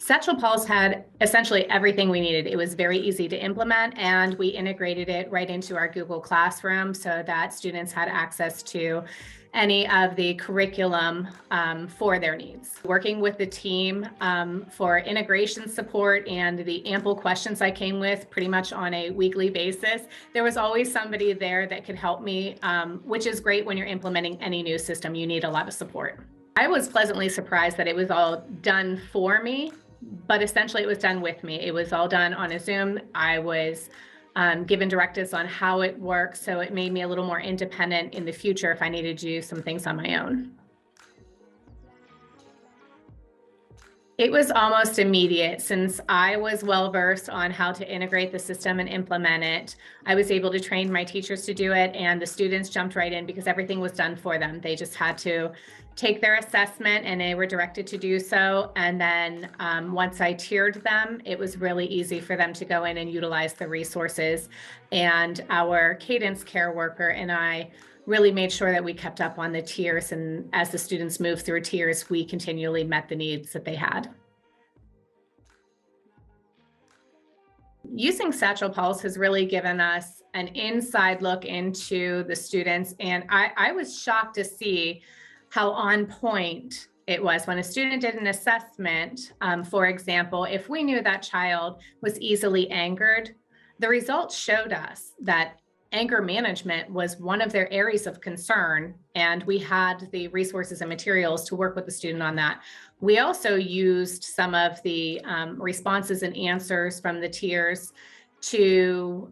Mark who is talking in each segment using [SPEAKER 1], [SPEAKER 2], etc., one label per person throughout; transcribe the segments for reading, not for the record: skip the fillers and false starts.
[SPEAKER 1] Satchel Pulse had essentially everything we needed. It was very easy to implement, and we integrated it right into our Google Classroom so that students had access to any of the curriculum for their needs. Working with the team for integration support and the ample questions I came with pretty much on a weekly basis, there was always somebody there that could help me, which is great when you're implementing any new system. You need a lot of support. I was pleasantly surprised that it was all done for me, but essentially it was done with me. It was all done on a Zoom. I was given directives on how it works, so it made me a little more independent in the future if I needed to do some things on my own. It was almost immediate. Since I was well versed on how to integrate the system and implement it, I was able to train my teachers to do it, and the students jumped right in because everything was done for them. They just had to take their assessment and they were directed to do so. And then once I tiered them, it was really easy for them to go in and utilize the resources. And our cadence care worker and I really made sure that we kept up on the tiers, and as the students moved through tiers, we continually met the needs that they had. Using Satchel Pulse has really given us an inside look into the students, and I was shocked to see how on point it was. When a student did an assessment, for example, if we knew that child was easily angered, the results showed us that anger management was one of their areas of concern, and we had the resources and materials to work with the student on that. We also used some of the responses and answers from the tiers to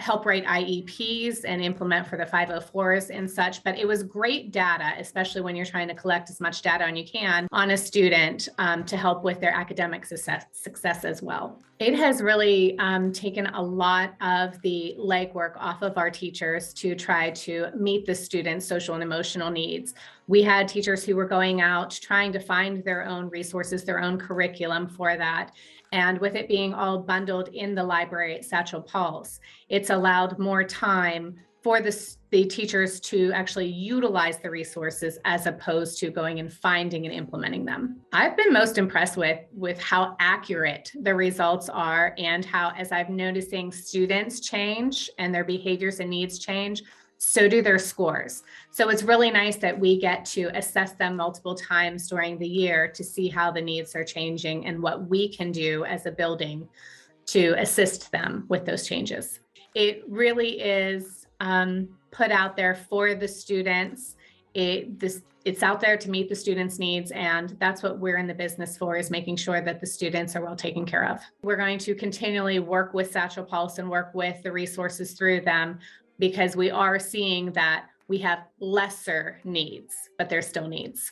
[SPEAKER 1] help write IEPs and implement for the 504s and such, but it was great data, especially when you're trying to collect as much data as you can on a student to help with their academic success as well. It has really taken a lot of the legwork off of our teachers to try to meet the students' social and emotional needs. We had teachers who were going out trying to find their own resources, their own curriculum for that. And with it being all bundled in the library at Satchel Pulse, it's allowed more time for the teachers to actually utilize the resources as opposed to going and finding and implementing them. I've been most impressed with how accurate the results are, and how, as I'm noticing students change and their behaviors and needs change, so do their scores. So it's really nice that we get to assess them multiple times during the year to see how the needs are changing and what we can do as a building to assist them with those changes. It really is put out there for the students. It's out there to meet the students' needs, and that's what we're in the business for, is making sure that the students are well taken care of. We're going to continually work with Satchel Pulse and work with the resources through them, because we are seeing that we have lesser needs, but there's still needs.